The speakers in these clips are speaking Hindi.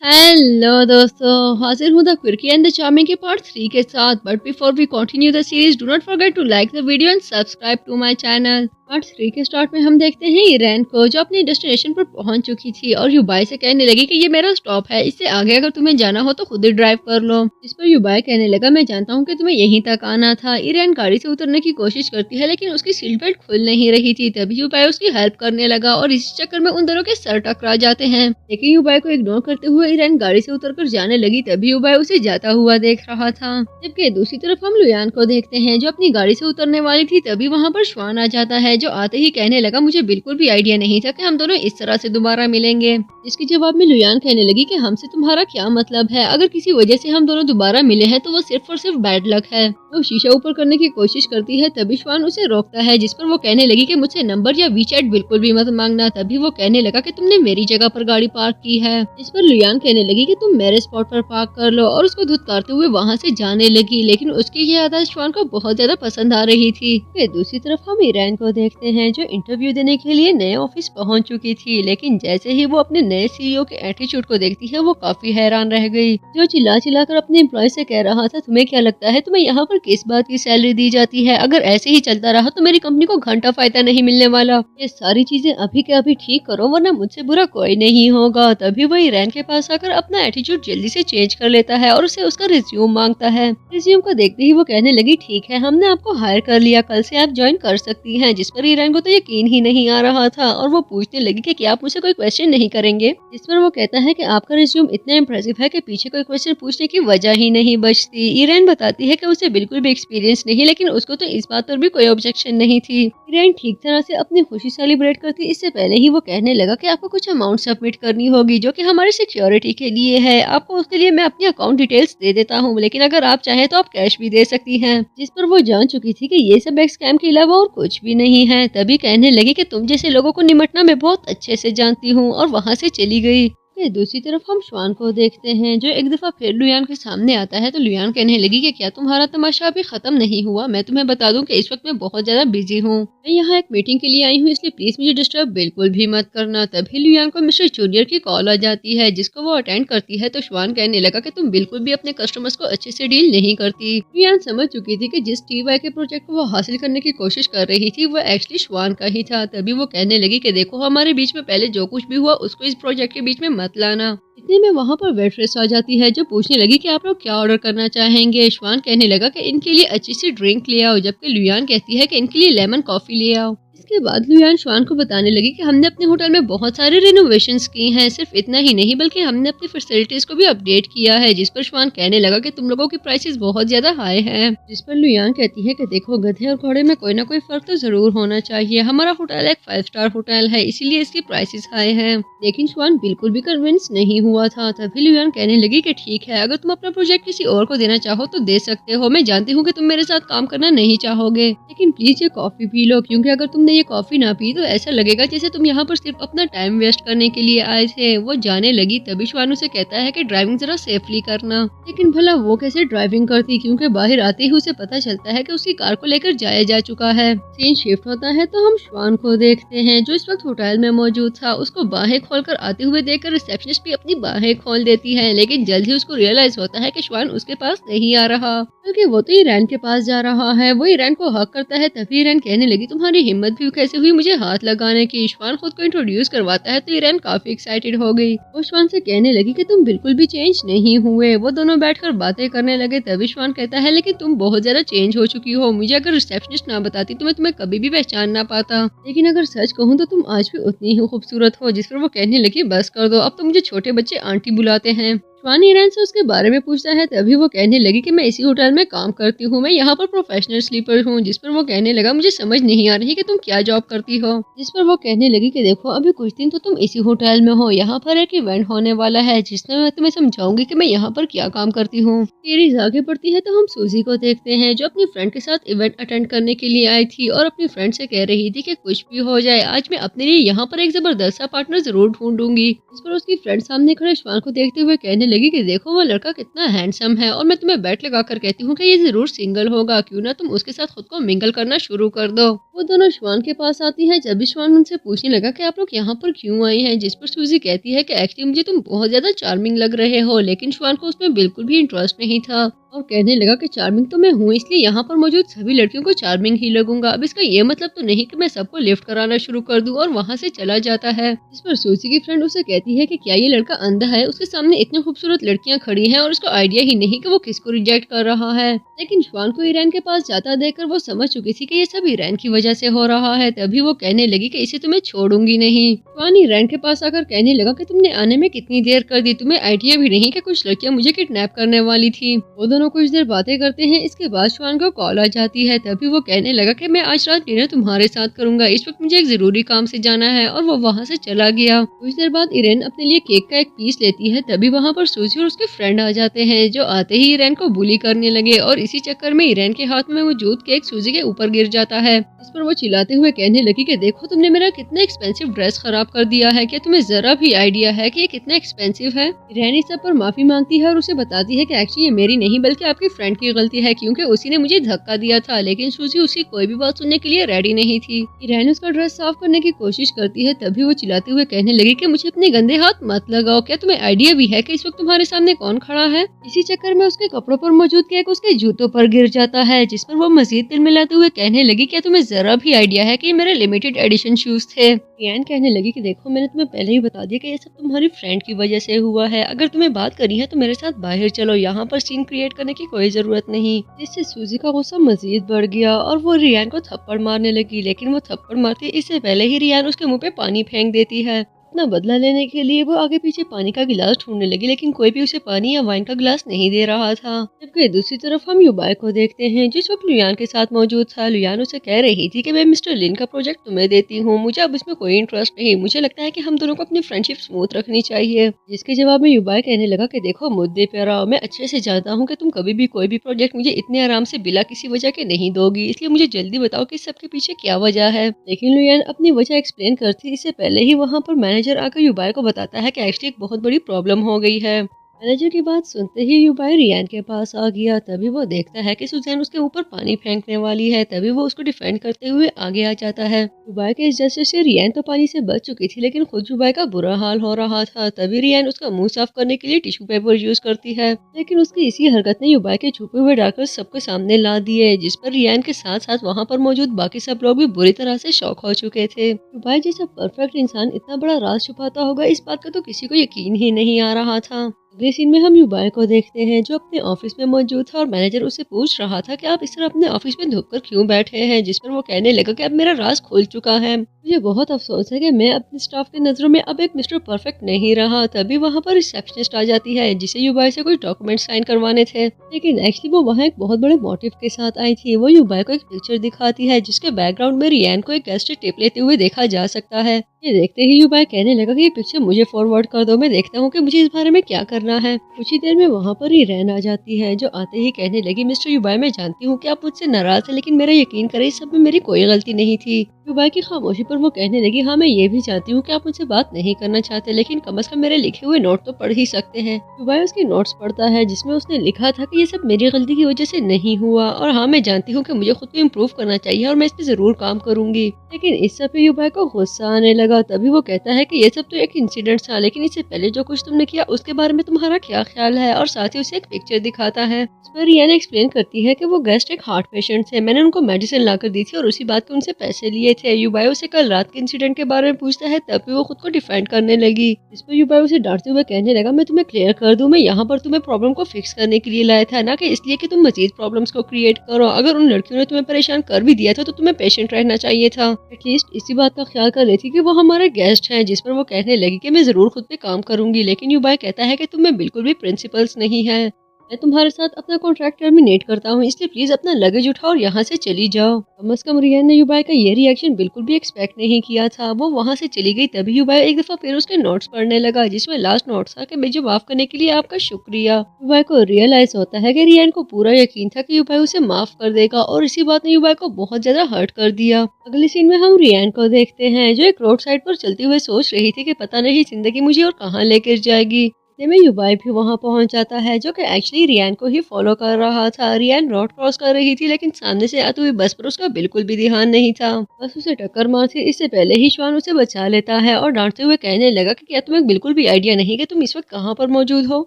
हेलो दोस्तों, हाजिर हूँ the quirky and the charming के पार्ट 3 के साथ। But before we continue the series, do not forget to like the video and subscribe to my channel. Part 3 के स्टार्ट में हम देखते हैं इरैन को, जो अपनी डेस्टिनेशन पर पहुंच चुकी थी और युबाई से कहने लगी कि ये मेरा स्टॉप है, इससे आगे अगर तुम्हें जाना हो तो खुद ही ड्राइव कर लो। इस पर युबाई कहने लगा, मैं जानता हूँ कि तुम्हें यहीं तक आना था। इरैन गाड़ी से उतरने की कोशिश करती है लेकिन उसकी सीट बेल्ट खुल नहीं रही थी। तभी युबाई उसकी हेल्प करने लगा और इसी चक्कर में उन दोनों के सर टकरा जाते हैं। लेकिन युबाई को इग्नोर करते हुए इरैन गाड़ी से उतरकर जाने लगी, तभी युबाई उसे जाता हुआ देख रहा था। जबकि दूसरी तरफ हम लुयान को देखते हैं, जो अपनी गाड़ी से उतरने वाली थी। तभी वहाँ पर श्वान आ जाता है, जो आते ही कहने लगा, मुझे बिल्कुल भी आइडिया नहीं था कि हम दोनों इस तरह से दोबारा मिलेंगे। इसके जवाब में लुयान कहने लगी कि हमसे तुम्हारा क्या मतलब है, अगर किसी वजह से हम दोनों दोबारा मिले हैं तो वो सिर्फ और सिर्फ बैड लक है। वो शीशा ऊपर करने की कोशिश करती है, तभी श्वान उसे रोकता है, जिस पर वो कहने लगी कि मुझसे नंबर या वीचैट बिल्कुल भी मत मांगना। तभी वो कहने लगा कि तुमने मेरी जगह पर गाड़ी पार्क की है। इस पर लुयान कहने लगी कि तुम मेरे स्पॉट पर पार्क कर लो और उसको धुतकारते हुए वहाँ से जाने लगी। लेकिन उसकी ये आदत श्वान को बहुत ज्यादा पसंद आ रही थी। फिर दूसरी तरफ हम इरैन को देखते हैं, जो इंटरव्यू देने के लिए नए ऑफिस पहुंच चुकी थी। लेकिन जैसे ही वो अपने नए सीईओ के एटीट्यूड को देखती है, वो काफी हैरान रह गई, जो चिल्ला चिल्ला कर अपने एम्प्लॉय से कह रहा था, तुम्हें क्या लगता है तुम्हें यहाँ पर किस बात की सैलरी दी जाती है? अगर ऐसे ही चलता रहा तो मेरी कंपनी को घंटा फायदा नहीं मिलने वाला। ये सारी चीजें अभी के अभी ठीक करो, वरना मुझसे बुरा कोई नहीं होगा। तभी वो इरैन के पास आकर अपना एटीट्यूड जल्दी से चेंज कर लेता है और उसे उसका रिज्यूम मांगता है। रिज्यूम को देखते ही वो कहने लगी, ठीक है, हमने आपको हायर कर लिया, कल से आप ज्वाइन कर सकती हैं। जिस पर इरैन को तो यकीन ही नहीं आ रहा था और वो पूछने लगी कि क्या आप मुझे कोई क्वेश्चन नहीं करेंगे? जिस पर वो कहता है कि आपका रिज्यूम इतना इम्प्रेसिव है कि पीछे कोई क्वेश्चन पूछने की वजह ही नहीं बचती। इरैन बताती है कि उसे बिल्कुल भी एक्सपीरियंस नहीं, लेकिन उसको तो इस बात पर भी कोई ऑब्जेक्शन नहीं थी। इरैन ठीक तरह से अपनी खुशी सेलिब्रेट करती इससे पहले ही वो कहने लगा कि आपको कुछ अमाउंट सबमिट करनी होगी, जो कि हमारी सिक्योरिटी के लिए है। आपको उसके लिए मैं अपनी अकाउंट डिटेल्स दे देता हूँ, लेकिन अगर आप चाहें तो आप कैश भी दे सकती हैं। जिस पर वो जान चुकी थी कि ये सब एक स्कैम के अलावा और कुछ भी नहीं है। तभी कहने लगी कि तुम जैसे लोगों को निपटना मैं बहुत अच्छे से जानती हूँ, और वहाँ से चली गई। फिर दूसरी तरफ हम श्वान को देखते हैं, जो एक दफा फिर लुयान के सामने आता है। तो लुयान कहने लगी कि क्या तुम्हारा तमाशा अभी खत्म नहीं हुआ? मैं तुम्हें बता दूं कि इस वक्त मैं बहुत ज्यादा बिजी हूँ, मैं यहाँ एक मीटिंग के लिए आई हूँ, इसलिए प्लीज मुझे डिस्टर्ब बिल्कुल भी मत करना। तभी लुयान को मिस्टर जूनियर की कॉल आ जाती है, जिसको वो अटेंड करती है। तो श्वान कहने लगा कि तुम बिल्कुल भी अपने कस्टमर्स को अच्छे से डील नहीं करती। लुयान समझ चुकी थी कि जिस टीवाई के प्रोजेक्ट को वो हासिल करने की कोशिश कर रही थी, वो एक्चुअली श्वान का ही था। तभी वो कहने लगी कि देखो, हमारे बीच में पहले जो कुछ भी हुआ उसको इस प्रोजेक्ट के बीच में मत लाना। इतने में वहाँ पर वेट्रेस आ जाती है, जो पूछने लगी कि आप लोग क्या ऑर्डर करना चाहेंगे। श्वान कहने लगा कि इनके लिए अच्छी सी ड्रिंक ले आओ, जबकि लुयान कहती है कि इनके लिए लेमन कॉफी ले आओ। इसके बाद लुयान श्वान को बताने लगी कि हमने अपने होटल में बहुत सारे रिनोवेशंस की हैं। सिर्फ इतना ही नहीं, बल्कि हमने अपनी फैसिलिटीज को भी अपडेट किया है। जिस पर श्वान कहने लगा कि तुम लोगों की प्राइसेस बहुत ज्यादा हाई हैं। जिस पर लुयान कहती है कि देखो, गधे और घोड़े में कोई ना कोई फर्क तो जरूर होना चाहिए। हमारा होटल एक 5 स्टार होटल है, इसीलिए इसकी प्राइसेस हाई है। लेकिन श्वान बिल्कुल भी कन्विंस नहीं हुआ था। तभी लुयान कहने लगी कि ठीक है, अगर तुम अपना प्रोजेक्ट किसी और को देना चाहो तो दे सकते हो। मैं जानती हूँ कि तुम मेरे साथ काम करना नहीं चाहोगे, लेकिन प्लीज ये कॉफी पी लो, क्योंकि अगर तुमने ये कॉफी ना पी तो ऐसा लगेगा जैसे तुम यहाँ पर सिर्फ अपना टाइम वेस्ट करने के लिए आए थे। वो जाने लगी, तभी श्वान उसे कहता है कि ड्राइविंग जरा सेफली करना। लेकिन भला वो कैसे ड्राइविंग करती, क्योंकि बाहर आते ही उसे पता चलता है कि उसकी कार को लेकर जाया जा चुका है। सीन शिफ्ट होता है तो हम श्वान को देखते हैं, जो इस वक्त होटल में मौजूद था। उसको बाहें खोलकर आते हुए देखकर रिसेप्शनिस्ट भी अपनी बाहें खोल देती है, लेकिन जल्द ही उसको रियलाइज होता है कि श्वान उसके पास नहीं आ रहा, बल्कि वो तो इरैन के पास जा रहा है। वो इरैन को हक करता है। तभी इरैन कहने लगी, तुम्हारी हिम्मत भी कैसे हुई मुझे हाथ लगाने की? श्वान खुद को इंट्रोड्यूस करवाता है तो इरैन काफी एक्साइटेड हो गई। वो श्वान से कहने लगी कि तुम बिल्कुल भी चेंज नहीं हुए। वो दोनों बैठकर बातें करने लगे। तभी श्वान कहता है, लेकिन तुम बहुत ज्यादा चेंज हो चुकी हो। मुझे अगर रिसेप्शनिस्ट ना बताती तो मैं तुम्हें कभी भी पहचान ना पाता, लेकिन अगर सच कहूँ तो तुम आज भी उतनी ही खूबसूरत हो। जिस पर वो कहने लगी, बस कर दो, अब तो मुझे छोटे बच्चे आंटी बुलाते हैं। श्वान इरैन से उसके बारे में पूछता है। तभी वो कहने लगी कि मैं इसी होटल में काम करती हूँ, मैं यहाँ पर प्रोफेशनल स्लीपर हूँ। जिस पर वो कहने लगा, मुझे समझ नहीं आ रही कि तुम क्या जॉब करती हो। जिस पर वो कहने लगी कि देखो, अभी कुछ दिन तो तुम इसी होटल में हो, यहाँ पर एक इवेंट होने वाला है जिसमें मैं तुम्हें समझाऊंगी कि मैं यहाँ पर क्या काम करती हूँ। सीरीज आगे बढ़ती है तो हम सूजी को देखते हैं, जो अपनी फ्रेंड के साथ इवेंट अटेंड करने के लिए आई थी और अपनी फ्रेंड से कह रही थी कि कुछ भी हो जाए, आज मैं अपने लिए यहाँ पर एक जबरदस्त सा पार्टनर जरूर ढूंढूंगी। इस पर उसकी फ्रेंड सामने खड़े श्वान को देखते हुए कहने लगी कि देखो वो लड़का कितना हैंडसम है और मैं तुम्हें बेट लगा कर कहती हूँ कि ये जरूर सिंगल होगा, क्यों ना तुम उसके साथ खुद को मिंगल करना शुरू कर दो। वो दोनों श्वान के पास आती है। जब भी श्वान उनसे पूछने लगा कि आप लोग यहाँ पर क्यों आए हैं, जिस पर सूजी कहती है कि एक्चुअली मुझे तुम बहुत ज्यादा चार्मिंग लग रहे हो, लेकिन श्वान को उसमें बिल्कुल भी इंटरेस्ट नहीं था और कहने लगा कि चार्मिंग तो मैं हूँ, इसलिए यहाँ पर मौजूद सभी लड़कियों को चार्मिंग ही लगूंगा। अब इसका ये मतलब तो नहीं कि मैं सबको लिफ्ट कराना शुरू कर दूं, और वहाँ से चला जाता है। इस पर सूजी की फ्रेंड उसे कहती है कि क्या ये लड़का अंधा है, उसके सामने इतनी खूबसूरत लड़कियां खड़ी हैं और उसको आइडिया ही नहीं कि वो किसको रिजेक्ट कर रहा है। लेकिन श्वान को ईरान के पास जाता देखकर वो समझ चुकी थी कि ये सब ईरान की वजह से हो रहा है। तभी वो कहने लगी कि इसे तुम्हें छोड़ूंगी नहीं। श्वान ईरान के पास आकर कहने लगा कि तुमने आने में कितनी देर कर दी, तुम्हें आइडिया भी नहीं कि कुछ लड़कियां मुझे किडनैप करने वाली थी। वो दोनों कुछ देर बातें करते हैं। इसके बाद श्वान को कॉल आ जाती है। तभी वो कहने लगा कि मैं आज रात डिनर तुम्हारे साथ करूंगा, इस वक्त मुझे एक जरूरी काम से जाना है, और वो वहाँ से चला गया। कुछ देर बाद ईरान अपने लिए केक का एक पीस लेती है। तभी वहाँ पर सूजी और उसके फ्रेंड आ जाते हैं, जो आते ही ईरान को बुली करने लगे, और इसी चक्कर में ईरान के हाथ में मौजूद केक सूजी के ऊपर गिर जाता है। इस पर वो चिल्लाते हुए कहने लगी कि देखो तुमने मेरा कितना एक्सपेंसिव ड्रेस खराब कर दिया है, क्या तुम्हें जरा भी आइडिया है कि ये कितना एक्सपेंसिव है। ईरान इस सब पर माफी मांगती है और उसे बताती है कि एक्चुअली ये मेरी नहीं बल्कि आपकी फ्रेंड की गलती है, क्योंकि उसी ने मुझे धक्का दिया था। लेकिन सूजी उसकी कोई भी बात सुनने के लिए रेडी नहीं थी। ईरान उसका ड्रेस साफ करने की कोशिश करती है। तभी वो चिल्लाते हुए कहने लगी कि मुझे अपने गंदे हाथ मत लगाओ, क्या तुम्हें आइडिया भी है कि इस वक्त तुम्हारे सामने कौन खड़ा है। इसी चक्कर में उसके कपड़ों पर मौजूद केक उसके जूतों पर गिर जाता है, जिस पर वो मजीद तिल मिलाते हुए कहने लगी क्या तुम्हें जरा भी आइडिया है कि ये मेरे लिमिटेड एडिशन शूज थे। ईरान कहने लगी कि देखो मैंने तुम्हें पहले ही बता दिया कि ये सब तुम्हारी फ्रेंड की वजह से हुआ है, अगर तुम्हें बात करनी है तो मेरे साथ बाहर चलो, यहाँ पर सीन क्रिएट करने की कोई जरूरत नहीं। जिससे सूजी का गुस्सा मजीद बढ़ गया और वो रियान को थप्पड़ मारने लगी। लेकिन वो थप्पड़ मारती इससे पहले ही रियान उसके मुंह पे पानी फेंक देती है। अपना बदला लेने के लिए वो आगे पीछे पानी का गिलास ढूंढने लगी, लेकिन कोई भी उसे पानी या वाइन का गिलास नहीं दे रहा था। जबकि दूसरी तरफ हम युबाई को देखते हैं, जिस वक्त लुयान के साथ मौजूद था। लुयान उसे कह रही थी कि मैं मिस्टर लिन का प्रोजेक्ट तुम्हें देती हूँ, मुझे अब इसमें कोई इंटरेस्ट नहीं, मुझे लगता है कि हम दोनों को अपनी फ्रेंडशिप स्मूथ रखनी चाहिए। जिसके जवाब में युबाई कहने लगा कि देखो मुद्दे पे आओ, मैं अच्छे से जानता हूँ कि तुम कभी भी कोई भी प्रोजेक्ट मुझे इतने आराम से बिना किसी वजह के नहीं दोगी, इसलिए मुझे जल्दी बताओ कि सबके पीछे क्या वजह है। लेकिन लुयान अपनी वजह एक्सप्लेन करती इससे पहले ही वहाँ पर मैनेजर आकर युबाई को बताता है कि एक्चुअली एक बहुत बड़ी प्रॉब्लम हो गई है। मैनेजर की बात सुनते ही युबाई रियान के पास आ गया। तभी वो देखता है कि सुजैन उसके ऊपर पानी फेंकने वाली है। तभी वो उसको डिफेंड करते हुए आगे आ जाता है। युबाई के इस जस्टिस से रियान तो पानी से बच चुकी थी, लेकिन खुद युबाई का बुरा हाल हो रहा था। तभी रियान उसका मुंह साफ करने के लिए टिश्यू पेपर यूज करती है, लेकिन उसकी इसी हरकत ने युबाई के छुपे हुए डार्कर्स सबके सामने ला दिए, जिस पर रियान के साथ साथ वहाँ पर मौजूद बाकी सब लोग भी बुरी तरह से शॉक हो चुके थे। युबाई जैसा परफेक्ट इंसान इतना बड़ा राज छुपाता होगा, इस बात का तो किसी को यकीन ही नहीं आ रहा था। अगले सीन में हम युबाई को देखते हैं, जो अपने ऑफिस में मौजूद था और मैनेजर उससे पूछ रहा था कि आप इस तरह अपने ऑफिस में धुपकर क्यों बैठे हैं, जिस पर वो कहने लगा कि अब मेरा राज खुल चुका है, मुझे बहुत अफसोस है कि मैं अपने स्टाफ की नजरों में अब एक मिस्टर परफेक्ट नहीं रहा। तभी वहाँ पर रिसेप्शनिस्ट आ जाती है, जिसे युबाई से कुछ डॉक्यूमेंट साइन करवाने थे, लेकिन एक्चुअली वो वहाँ एक बहुत बड़े मोटिव के साथ आई थी। वो युबाई को एक पिक्चर दिखाती है, जिसके बैकग्राउंड में रियान को एक गैस्ट्रिक टिप लेते हुए देखा जा सकता है। ये देखते ही युबाई कहने लगा कि ये पिक्चर मुझे फॉरवर्ड कर दो, मैं देखता हूँ कि मुझे इस बारे में क्या करना है। कुछ ही देर में वहाँ पर ही रैन आ जाती है, जो आते ही कहने लगी मिस्टर युबाई मैं जानती हूँ कि आप मुझसे नाराज हैं, लेकिन मेरा यकीन करें इस सब में मेरी कोई गलती नहीं थी। युबाई की खामोशी पर वो कहने लगी हाँ मैं ये भी जानती हूँ कि आप मुझसे बात नहीं करना चाहते, लेकिन कम से कम मेरे लिखे हुए नोट तो पढ़ ही सकते हैं। युबाई उसके नोट्स पढ़ता है, जिसमें उसने लिखा था कि ये सब मेरी गलती की वजह से नहीं हुआ, और हाँ मैं जानती हूँ कि मुझे खुद को इम्प्रूव करना चाहिए और मैं इस पे जरूर काम करूंगी। लेकिन इस सब पे युबाई को गुस्सा आने लगा। तभी वो कहता है कि ये सब तो एक इंसिडेंट था, लेकिन इससे पहले जो कुछ तुमने किया उसके बारे में तुम्हारा क्या ख्याल है, और साथ ही उसे एक पिक्चर दिखाता है। इस पर रियान एक्सप्लेन करती है कि वो गेस्ट एक हार्ट पेशेंट थे, मैंने उनको मेडिसिन लाकर दी थी और उसी बात के उनसे पैसे लिए थे। युबाई उसे कल रात के इंसिडेंट के बारे में पूछता है, तब भी वो खुद को डिफेंड करने लगी। इस पर युबाई उसे डांटते हुए कहने लगा मैं तुम्हें क्लियर कर दूं, मैं यहाँ पर तुम्हें प्रॉब्लम को फिक्स करने के लिए लाया था, ना कि इसलिए कि तुम मजीद प्रॉब्लम्स को क्रिएट करो। अगर उन लड़कियों ने तुम्हें परेशान कर भी दिया था तो तुम्हें पेशेंट रहना चाहिए था, एटलीस्ट इसी बात का ख्याल कर लेती कि वो हमारे गेस्ट हैं। जिस पर वो कहने लगी कि मैं जरूर खुद पे काम करूंगी, लेकिन युबाई कहता है कि तुम्हें बिल्कुल भी प्रिंसिपल्स नहीं है, मैं तुम्हारे साथ अपना कॉन्ट्रैक्ट टर्मिनेट करता हूँ, इसलिए प्लीज अपना लगेज उठाओ और यहाँ से चली जाओ। कम से कम रियान ने युबाई का ये रिएक्शन बिल्कुल भी एक्सपेक्ट नहीं किया था। वो वहाँ से चली गई। तभी युबाई एक दफा फिर उसके नोट्स पढ़ने लगा, जिसमें लास्ट नोट था कि मुझे माफ करने के लिए आपका शुक्रिया। युबाई को रियलाइज होता है कि रियान को पूरा यकीन था कि युबाई उसे माफ कर देगा, और इसी बात ने युबाई को बहुत ज्यादा हर्ट कर दिया। अगले सीन में हम रियान को देखते हैं, जो एक रोड साइड पर चलते हुए सोच रही थी कि पता नहीं जिंदगी मुझे और कहाँ लेकर जाएगी। इतने में युबाई भी वहां पहुंच जाता है, जो कि एक्चुअली रियान को ही फॉलो कर रहा था। रियान रोड क्रॉस कर रही थी, लेकिन सामने से आती हुई बस पर उसका बिल्कुल भी ध्यान नहीं था। बस उसे टक्कर मारती इससे पहले ही श्वान उसे बचा लेता है और डांटते हुए कहने लगा कि क्या तुम्हें बिल्कुल भी आइडिया नहीं कि तुम इस वक्त कहाँ पर मौजूद हो।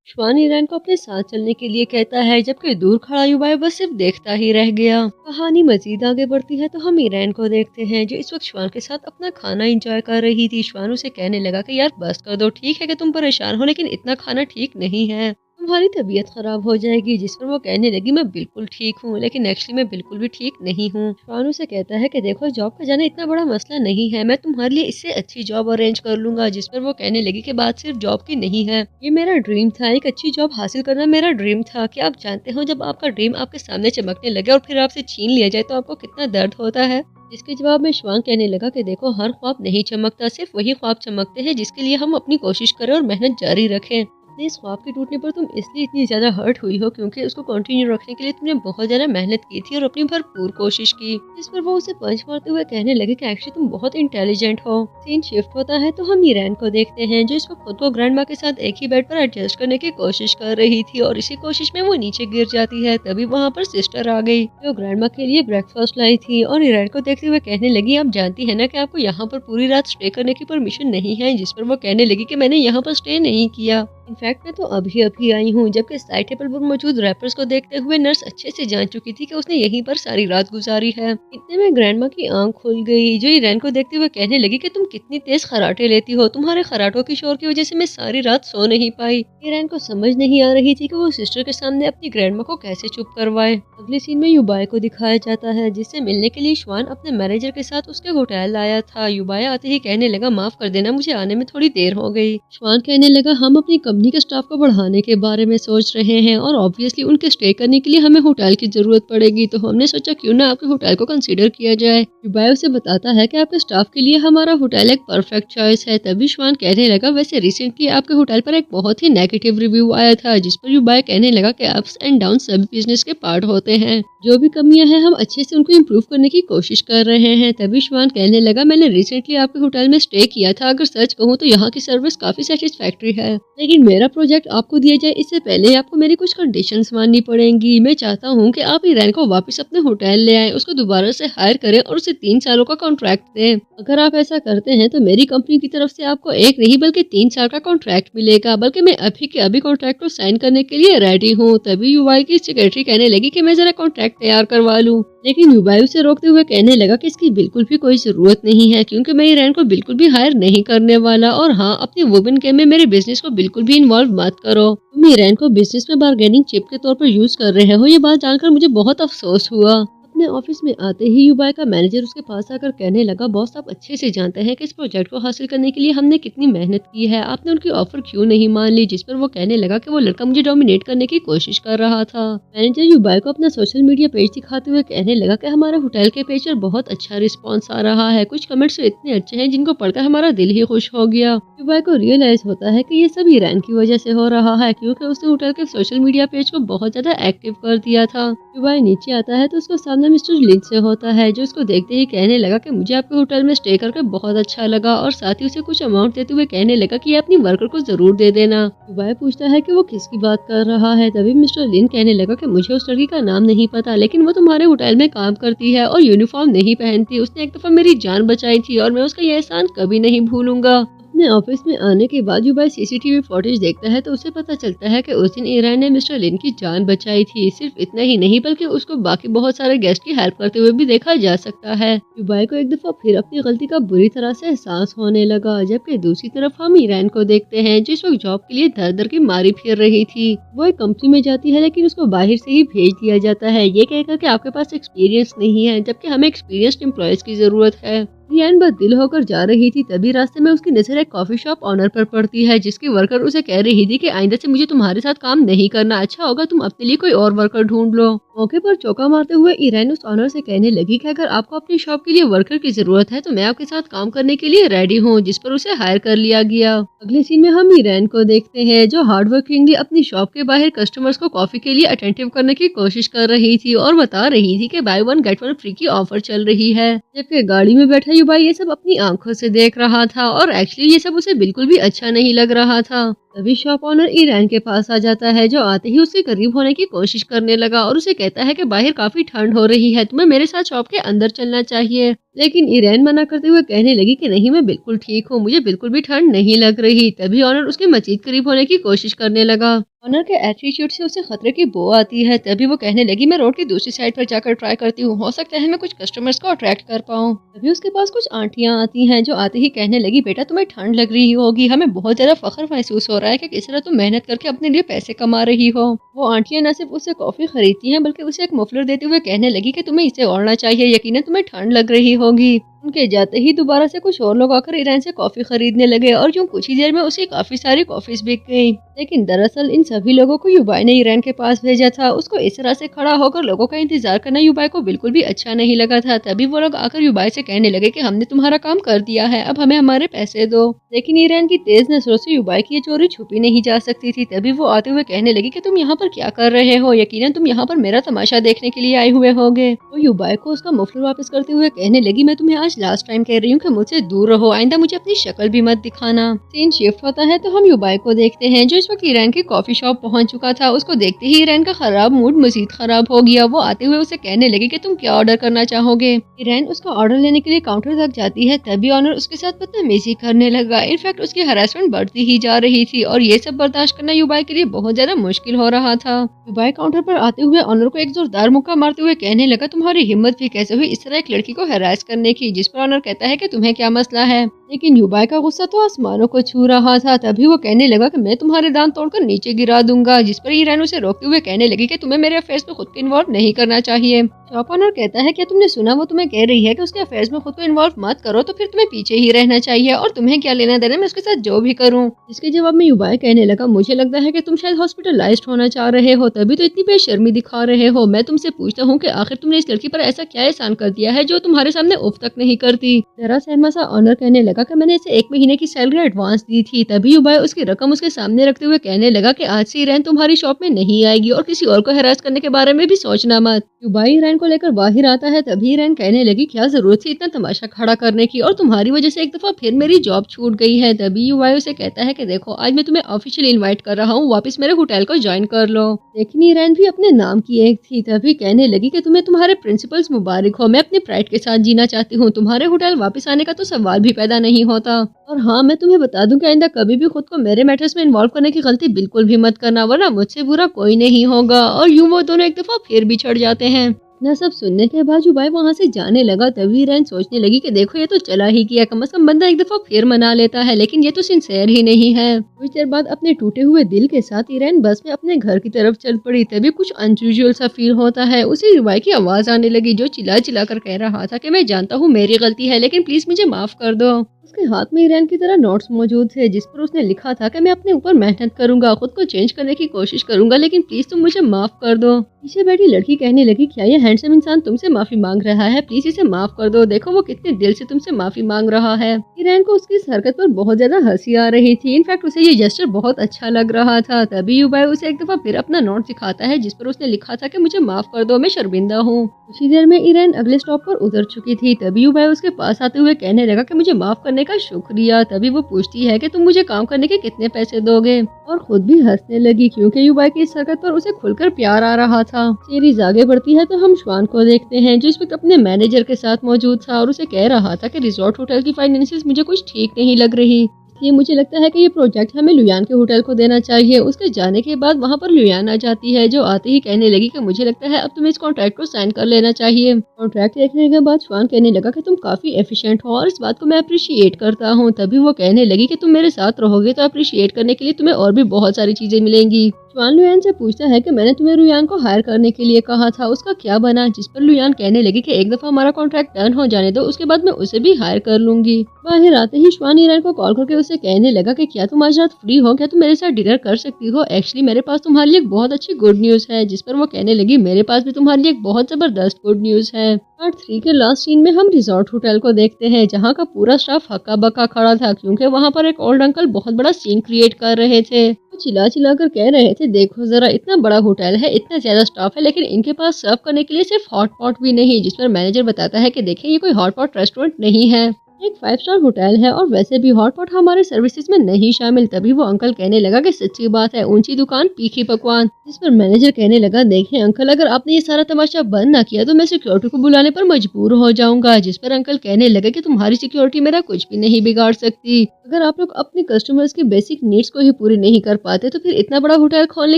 श्वान रियान को अपने साथ चलने के लिए कहता है, जबकि दूर खड़ा युबाई बस सिर्फ देखता ही रह गया। कहानी मजीद आगे बढ़ती है तो हम ईरान को देखते हैं, जो इस वक्त श्वान के साथ अपना खाना एंजॉय कर रही थी। श्वान उसे कहने लगा कि यार बस कर दो, ठीक है कि तुम परेशान हो, लेकिन इतना खाना ठीक नहीं है, तुम्हारी तबीयत खराब हो जाएगी। जिस पर वो कहने लगी मैं बिल्कुल ठीक हूँ, लेकिन एक्चुअली मैं बिल्कुल भी ठीक नहीं हूँ। श्वान उसे कहता है कि देखो जॉब का जाना इतना बड़ा मसला नहीं है, मैं तुम्हारे लिए इससे अच्छी जॉब अरेंज कर लूंगा। जिस पर वो कहने लगी कि बात सिर्फ जॉब की नहीं है, ये मेरा ड्रीम था, एक अच्छी जॉब हासिल करना मेरा ड्रीम था। क्या आप जानते हो जब आपका ड्रीम आपके सामने चमकने लगे और फिर आपसे छीन लिया जाए तो आपको कितना दर्द होता है। इसके जवाब में श्वान कहने लगा कि देखो हर ख्वाब नहीं चमकता, सिर्फ वही ख्वाब चमकते हैं जिसके लिए हम अपनी कोशिश करें और मेहनत जारी रखें। अपने इस ख्वाब के टूटने पर तुम इसलिए इतनी ज्यादा हर्ट हुई हो क्योंकि उसको कंटिन्यू रखने के लिए तुमने बहुत ज्यादा मेहनत की थी और अपनी भरपूर कोशिश की। इस पर वो उसे पंच मारते हुए कहने लगे कि एक्चुअली तुम बहुत इंटेलिजेंट हो। सीन शिफ्ट होता है तो हम ईरान को देखते हैं, जो इस वक्त खुद को ग्रैंड माँ के साथ एक ही बेड पर एडजस्ट करने की कोशिश कर रही थी और इसी कोशिश में वो नीचे गिर जाती है। तभी वहाँ पर सिस्टर आ गई, जो ग्रैंड माँ के लिए ब्रेकफास्ट लाई थी और ईरान को देखते हुए कहने लगी आप जानती है ना कि आपको यहाँ पर पूरी रात स्टे करने की परमिशन नहीं है। जिस पर वो कहने लगी कि मैंने यहाँ पर स्टे नहीं किया, इनफैक्ट मैं तो अभी अभी आई हूँ। जबकि साइड टेबल पर मौजूद रैपर्स को देखते हुए नर्स अच्छे से जान चुकी थी कि उसने यहीं पर सारी रात गुजारी है। इतने में ग्रैंडमा की आंख खुल गई, जो ईरान को देखते हुए कहने लगी कि तुम कितनी तेज खराटे लेती हो, तुम्हारे खराटों की शोर की वजह से मैं सारी रात सो नहीं पाई। ईरान को समझ नहीं आ रही थी कि वो सिस्टर के सामने अपनी ग्रैंडमा को कैसे चुप करवाए। अगले सीन में युबाई को दिखाया जाता है, जिससे मिलने के लिए श्वान अपने मैनेजर के साथ उसके होटल आया था। युबाई आते ही कहने लगा माफ कर देना, मुझे आने में थोड़ी देर हो गई। श्वान कहने लगा हम अपनी कंपनी के स्टाफ को बढ़ाने के बारे में सोच रहे हैं और ऑब्वियसली उनके स्टे करने के लिए हमें होटल की जरूरत पड़ेगी, तो हमने सोचा क्यों ना आपके होटल को कंसीडर किया जाए। युबाई उसे बताता है कि आपके स्टाफ के लिए हमारा होटल एक परफेक्ट चॉइस है। तभी श्वान कहने लगा वैसे रिसेंटली आपके होटल पर एक बहुत ही नेगेटिव रिव्यू आया था, जिस पर युबाई कहने लगा कि अप्स एंड डाउन सभी बिजनेस के पार्ट होते हैं, जो भी कमियां हैं हम अच्छे से उनको इम्प्रूव करने की कोशिश कर रहे हैं। तभी श्वान कहने लगा मैंने रिसेंटली आपके होटल में स्टे किया था, अगर सच कहूँ तो यहाँ की सर्विस काफी सेटिस्फैक्ट्री है, लेकिन मेरा प्रोजेक्ट आपको दिया जाए इससे पहले आपको मेरी कुछ कंडीशंस माननी पड़ेंगी। मैं चाहता हूँ कि आप ईरान को वापस अपने होटल ले आए, उसको दोबारा से हायर करें और उसे 3 सालों का कॉन्ट्रैक्ट दें। अगर आप ऐसा करते हैं तो मेरी कंपनी की तरफ से आपको एक नहीं बल्कि 3 साल का कॉन्ट्रैक्ट मिलेगा, बल्कि मैं अभी के अभी कॉन्ट्रैक्ट को साइन करने के लिए रेडी हूँ। तभी युबाई की सेक्रेटरी कहने लगी कि मैं जरा कॉन्ट्रैक्ट तैयार करवा लूँ, लेकिन युबाई उसे रोकते हुए कहने लगा कि इसकी बिल्कुल भी कोई जरूरत नहीं है, क्योंकि मैं ईरान को बिल्कुल भी हायर नहीं करने वाला। और हाँ, अपनी वुमेन गेम में मेरे बिजनेस को बिल्कुल भी इन्वॉल्व मत करो। तुम ईरान को बिजनेस में बार्गेनिंग चिप के तौर पर यूज कर रहे हो, ये बात जानकर मुझे बहुत अफसोस हुआ। अपने ऑफिस में आते ही युबाई का मैनेजर उसके पास आकर कहने लगा बॉस आप अच्छे से जानते हैं कि इस प्रोजेक्ट को हासिल करने के लिए हमने कितनी मेहनत की है, आपने उनकी ऑफर क्यों नहीं मान ली। जिस पर वो कहने लगा कि वो लड़का मुझे डोमिनेट करने की कोशिश कर रहा था। मैनेजर युबाई को अपना सोशल मीडिया पेज दिखाते हुए कहने लगा कि हमारे होटल के पेज पर बहुत अच्छा रिस्पॉन्स आ रहा है, कुछ कमेंट्स इतने अच्छे हैं जिनको पढ़कर हमारा दिल ही खुश हो गया। युबाई को रियलाइज होता है कि ये सब ईरान की वजह से हो रहा है, क्योंकि उसने होटल के सोशल मीडिया पेज को बहुत ज्यादा एक्टिव कर दिया था। युबाई नीचे आता है तो उसको सामने मिस्टर लिन से होता है, जो उसको देखते ही कहने लगा कि मुझे आपके होटल में स्टे करके बहुत अच्छा लगा, और साथ ही उसे कुछ अमाउंट देते हुए कहने लगा कि अपनी वर्कर को जरूर दे देना। युबाई पूछता है कि वो किसकी बात कर रहा है। तभी मिस्टर लिन कहने लगा कि मुझे उस लड़की का नाम नहीं पता, लेकिन वो तुम्हारे होटल में काम करती है और यूनिफॉर्म नहीं पहनती। उसने एक दफा मेरी जान बचाई थी और मैं उसका यह एहसान कभी नहीं भूलूंगा। अपने ऑफिस में आने के बाद युबाई सीसीटीवी फुटेज देखता है तो उसे पता चलता है कि उस दिन ईरान ने मिस्टर लिन की जान बचाई थी। सिर्फ इतना ही नहीं बल्कि उसको बाकी बहुत सारे गेस्ट की हेल्प करते हुए भी देखा जा सकता है। युबाई को एक दफा फिर अपनी गलती का बुरी तरह से एहसास होने लगा। जबकि दूसरी तरफ हम ईरान को देखते हैं, जिस वक्त जॉब के लिए दर दर की मारी फिर रही थी। वो एक कंपनी में जाती है लेकिन उसको बाहर से ही भेज दिया जाता है, ये कहकर कि आपके पास एक्सपीरियंस नहीं है, जबकि हमें एक्सपीरियंस्ड एम्प्लॉयज की जरूरत है। रियान बस दिल होकर जा रही थी, तभी रास्ते में उसकी नजर एक कॉफी शॉप ऑनर पर पड़ती है, जिसकी वर्कर उसे कह रही थी कि आइंदा से मुझे तुम्हारे साथ काम नहीं करना, अच्छा होगा तुम अपने लिए कोई और वर्कर ढूंढ लो। मौके पर चौका मारते हुए ईरान उस ऑनर से कहने लगी कि अगर आपको अपनी शॉप के लिए वर्कर की जरूरत है तो मैं आपके साथ काम करने के लिए रेडी हूँ, जिस पर उसे हायर कर लिया गया। अगले सीन में हम ईरान को देखते हैं, जो हार्ड वर्किंगली अपनी शॉप के बाहर कस्टमर्स को कॉफी के लिए अटेंटिव करने की कोशिश कर रही थी और बता रही थी कि बाय 1 गेट 1 फ्री की ऑफर चल रही है। जबकि गाड़ी में बैठा युबाई ये सब अपनी आंखों से देख रहा था और एक्चुअली ये सब उसे बिल्कुल भी अच्छा नहीं लग रहा था। तभी शॉप ऑनर ईरान के पास आ जाता है, जो आते ही उसके करीब होने की कोशिश करने लगा और उसे कहता है कि बाहर काफी ठंड हो रही है, तुम्हें मेरे साथ शॉप के अंदर चलना चाहिए। लेकिन ईरान मना करते हुए कहने लगी कि नहीं, मैं बिल्कुल ठीक हूँ, मुझे बिल्कुल भी ठंड नहीं लग रही। तभी ऑनर उसके मजीद करीब होने की कोशिश करने लगा। ऑनर के एटीट्यूड से उसे खतरे की बो आती है। तभी वो कहने लगी, मैं रोड की दूसरी साइड पर जाकर ट्राई करती हूँ, हो सकता है मैं कुछ कस्टमर्स को अट्रैक्ट कर पाऊँ। तभी उसके पास कुछ आंटियां आती हैं, जो आते ही कहने लगी, बेटा तुम्हें ठंड लग रही होगी, हमें बहुत ज्यादा फख्र महसूस हो रहा है कि किस तरह तुम मेहनत करके अपने लिए पैसे कमा रही हो। वो आंटियां न सिर्फ उससे कॉफी खरीदती हैं, बल्कि उसे एक मफलर देते हुए कहने लगी कि तुम्हें इसे ओढ़ना चाहिए, यकीनन तुम्हें ठंड लग रही होगी। उनके जाते ही दोबारा से कुछ और लोग आकर ईरान से कॉफी खरीदने लगे और यूं कुछ ही देर में उसे काफी सारी कॉफीज बिक गई। लेकिन दरअसल इन सभी लोगों को युबाई ने ईरान के पास भेजा था। उसको इस तरह से खड़ा होकर लोगों का इंतजार करना युबाई को बिल्कुल भी अच्छा नहीं लगा था। तभी वो लोग आकर युबाई से कहने लगे कि हमने तुम्हारा काम कर दिया है, अब हमें हमारे पैसे दो। लेकिन ईरान की तेज नजरों से युबाई की ये चोरी छुपी नहीं जा सकती थी। तभी वो आते हुए कहने लगी कि तुम यहाँ पर क्या कर रहे हो, यकीनन तुम यहाँ पर मेरा तमाशा देखने के लिए आए हुए होगे। तो युबाई को उसका मफलर वापस करते हुए कहने लगी, मैं तुम्हें आज लास्ट टाइम कह रही हूँ कि मुझसे दूर रहो, आइंदा मुझे अपनी शक्ल भी मत दिखाना। सीन शिफ्ट होता है तो हम युबाई को देखते हैं, जो इस वक्त ईरान की कॉफी शॉप पहुंच चुका था। उसको देखते ही ईरान का खराब मूड मजीद खराब हो गया। वो आते हुए उसे कहने लगी कि तुम क्या ऑर्डर करना चाहोगे। ईरान उसका ऑर्डर लेने के लिए काउंटर तक जाती है। तभी ऑनर उसके साथ बदतमीजी करने लगा। इनफैक्ट उसकी हरासमेंट बढ़ती ही जा रही थी और ये सब बर्दाश्त करना युबाई के लिए बहुत ज्यादा मुश्किल हो रहा था। युबाई काउंटर पर आते हुए ऑनर को एक जोरदार मुक्का मारते हुए कहने लगा, तुम्हारी हिम्मत भी कैसे हुई इस तरह एक लड़की को हरास करने की। जिस पर ऑनर कहता है कि तुम्हें क्या मसला है। लेकिन युबाई का गुस्सा तो आसमानों को छू रहा था। तभी वो कहने लगा कि मैं तुम्हारे दांत तोड़कर नीचे गिरा दूंगा। जिस पर ईरान उसे रोकते हुए कहने लगी कि तुम्हें मेरे अफेयर्स में खुद को इन्वॉल्व नहीं करना चाहिए। शॉप ऑनर कहता है, क्या तुमने सुना, वो तुम्हें कह रही है कि उसके अफेयर्स में खुद को इन्वॉल्व मत करो, तो फिर तुम्हें पीछे ही रहना चाहिए और तुम्हें क्या लेना देना मैं उसके साथ जो भी करूँ। इसके जवाब में युबाई कहने लगा, मुझे लगता है कि तुम शायद हॉस्पिटलाइज्ड होना चाह रहे हो, तभी तो इतनी बेशर्मी दिखा रहे हो। मैं तुमसे पूछता हूँ कि आखिर तुमने इस लड़की पर ऐसा क्या एहसान कर दिया है जो तुम्हारे सामने उफ तक नहीं करती। जरा सहमा सा ऑनर कहने लगा कि मैंने इसे 1 महीने की सैलरी एडवांस दी थी। तभी युबाई उसकी रकम उसके सामने रखते हुए कहने लगा कि आज से ईरान तुम्हारी शॉप में नहीं आएगी और किसी और को हरास करने के बारे में भी सोचना मत। युबाई ईरान को लेकर बाहर आता है। तभी ईरान कहने लगी, क्या जरूरत थी इतना तमाशा खड़ा करने की, और तुम्हारी वजह से एक दफा फिर मेरी जॉब छूट गई है। तभी युबाई उसे कहता है कि देखो, आज मैं तुम्हें ऑफिशियली इनवाइट कर रहा हूँ, वापस मेरे होटल को ज्वाइन कर लो। लेकिन ईरान भी अपने नाम की एक थी। तभी कहने लगी कि तुम्हें तुम्हारे प्रिंसिपल्स मुबारक हो, मैं अपने प्राइड के साथ जीना चाहती हूँ, तुम्हारे होटल वापस आने का तो सवाल भी पैदा नहीं होता। और हाँ, मैं तुम्हें बता दूं कि आइंदा कभी भी खुद को मेरे मैटर्स में इन्वॉल्व करने की गलती बिल्कुल भी मत करना, वरना मुझसे बुरा कोई नहीं होगा। और यूं वो दोनों एक दफा फिर बिछड़ जाते हैं। इतना सब सुनने के बाद युबाई वहाँ से जाने लगा। तभी ईरान सोचने लगी कि देखो, ये तो चला ही गया, कम से कम बंदा एक दफा फिर मना लेता है, लेकिन ये तो सिंसियर ही नहीं है। कुछ देर बाद अपने टूटे हुए दिल के साथ ईरान बस में अपने घर की तरफ चल पड़ी। तभी कुछ अनयूजुअल सा फील होता है। उसे युबाई की आवाज आने लगी, जो चिल्ला चिल्ला कर कह रहा था कि मैं जानता हूँ मेरी गलती है, लेकिन प्लीज मुझे माफ कर दो। उसके हाथ में ईरान की तरह नोट्स मौजूद थे, जिस पर उसने लिखा था कि मैं अपने ऊपर मेहनत करूंगा, खुद को चेंज करने की कोशिश करूंगा, लेकिन प्लीज तुम मुझे माफ कर दो। पीछे बैठी लड़की कहने लगी, क्या ये हैंडसम इंसान तुमसे माफी मांग रहा है, प्लीज इसे माफ कर दो, देखो वो कितने दिल से तुमसे माफी मांग रहा है। ईरान को उसकी इस हरकत पर बहुत ज्यादा हंसी आ रही थी। इनफैक्ट उसे ये जेस्चर बहुत अच्छा लग रहा था। तभी युबाई उसे एक दफा फिर अपना नोट दिखाता है, जिस पर उसने लिखा था कि मुझे माफ कर दो, मैं शर्मिंदा हूँ। कुछ ही देर में ईरान अगले स्टॉप पर उतर चुकी थी। तभी युबाई उसके पास आते हुए कहने लगा कि मुझे माफ करने का शुक्रिया। तभी वो पूछती है कि तुम मुझे काम करने के कितने पैसे दोगे, और खुद भी हंसने लगी क्योंकि युबाई की इस हरकत पर उसे खुलकर प्यार आ रहा था। सीरीज आगे बढ़ती है तो हम श्वान को देखते हैं, जो इस वक्त अपने मैनेजर के साथ मौजूद था और उसे कह रहा था कि रिजॉर्ट होटल की फाइनेंशियल्स मुझे कुछ ठीक नहीं लग रही, इसलिए मुझे लगता है कि ये प्रोजेक्ट हमें लुयान के होटल को देना चाहिए। उसके जाने के बाद वहाँ पर लुयान आ जाती है, जो आते ही कहने लगी कि मुझे लगता है अब तुम्हें इस कॉन्ट्रैक्ट को साइन कर लेना चाहिए। कॉन्ट्रैक्ट देखने के बाद श्वान कहने लगा कि तुम काफी एफिशिएंट हो और इस बात को मैं अप्रिशिएट करता हूँ। तभी वो कहने लगी कि तुम मेरे साथ रहोगे तो अप्रिशिएट करने के लिए तुम्हें और भी बहुत सारी चीजें मिलेंगी। श्वान लुयान से पूछता है कि मैंने तुम्हें लुयान को हायर करने के लिए कहा था, उसका क्या बना। जिस पर लुयान कहने लगी कि एक दफा हमारा कॉन्ट्रैक्ट डन हो जाने दो, उसके बाद मैं उसे भी हायर कर लूंगी। बाहर आते ही श्वान ईरान को कॉल करके उसे कहने लगा कि क्या तुम आज रात फ्री हो, क्या तुम मेरे साथ डिनर कर सकती हो, एक्चुअली मेरे पास तुम्हारे लिए एक बहुत अच्छी गुड न्यूज है। जिस पर वो कहने लगी, मेरे पास भी तुम्हारे लिए एक बहुत जबरदस्त गुड न्यूज है। पार्ट 3 के लास्ट सीन में हम रिजॉर्ट होटल को देखते हैं, जहाँ का पूरा स्टाफ हक्का बक्का खड़ा था क्योंकि वहाँ पर एक ओल्ड अंकल बहुत बड़ा सीन क्रिएट कर रहे थे। वो चिल्ला चिल्ला कर कह रहे थे, देखो जरा, इतना बड़ा होटल है, इतना ज्यादा स्टाफ है, लेकिन इनके पास सर्व करने के लिए सिर्फ हॉट पॉट भी नहीं। जिस पर मैनेजर बताता है कि देखिए, ये कोई हॉट पॉट रेस्टोरेंट नहीं है, एक 5 स्टार होटल है और वैसे भी हॉटपॉट हमारे सर्विसेज में नहीं शामिल। तभी वो अंकल कहने लगा कि सच्ची बात है, ऊंची दुकान तीखी पकवान। जिस पर मैनेजर कहने लगा, देखें अंकल, अगर आपने ये सारा तमाशा बंद ना किया तो मैं सिक्योरिटी को बुलाने पर मजबूर हो जाऊंगा। जिस पर अंकल कहने लगे कि तुम्हारी सिक्योरिटी मेरा कुछ भी नहीं बिगाड़ सकती। अगर आप लोग अपने कस्टमर्स की बेसिक नीड्स को ही पूरी नहीं कर पाते तो फिर इतना बड़ा होटल खोलने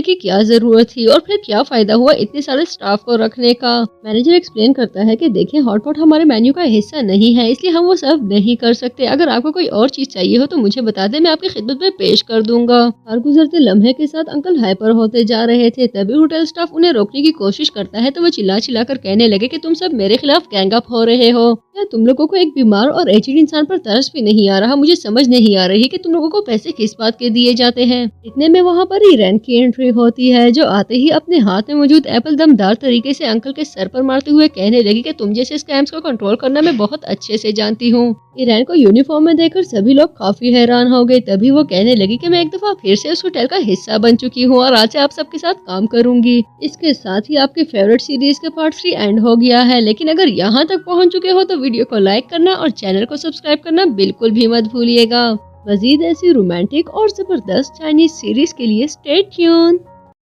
की क्या जरूरत थी, और फिर क्या फायदा हुआ इतने सारे स्टाफ को रखने का। मैनेजर एक्सप्लेन करता है कि देखिए, हॉटपॉट हमारे मेन्यू का हिस्सा नहीं है, इसलिए हम वो सर्व नहीं कर सकते। अगर आपको कोई और चीज चाहिए हो तो मुझे बता दे, मैं आपकी खिदमत में पेश कर दूंगा। हर गुजरते लम्हे के साथ अंकल हाइपर होते जा रहे थे। तभी होटल स्टाफ उन्हें रोकने की कोशिश करता है तो वो चिल्ला चिल्ला कर कहने लगे कि तुम सब मेरे खिलाफ गैंग अप हो रहे हो। क्या तुम लोगों को एक बीमार और एजिड इंसान पर तरस भी नहीं आ रहा? मुझे समझ नहीं आ रही कि तुम लोगों को पैसे किस बात के दिए जाते हैं। इतने में वहाँ पर ही रैन की एंट्री होती है, जो आते ही अपने हाथ में मौजूद एप्पल दमदार तरीके से अंकल के सर पर मारते हुए कहने लगी कि तुम जैसे स्कैम्स को कंट्रोल करना मैं बहुत अच्छे से जानती हूँ। ईरान को यूनिफॉर्म में देखकर सभी लोग काफी हैरान हो गए। तभी वो कहने लगी कि मैं एक दफा फिर से उस होटल का हिस्सा बन चुकी हूँ और आज से आप सबके साथ काम करूंगी। इसके साथ ही आपके फेवरेट सीरीज का पार्ट 3 एंड हो गया है। लेकिन अगर यहाँ तक पहुँच चुके हो तो वीडियो को लाइक करना और चैनल को सब्सक्राइब करना बिल्कुल भी मत भूलिएगा। मजीद ऐसी रोमांटिक और जबरदस्त चाइनीज सीरीज के लिए स्टे ट्यून।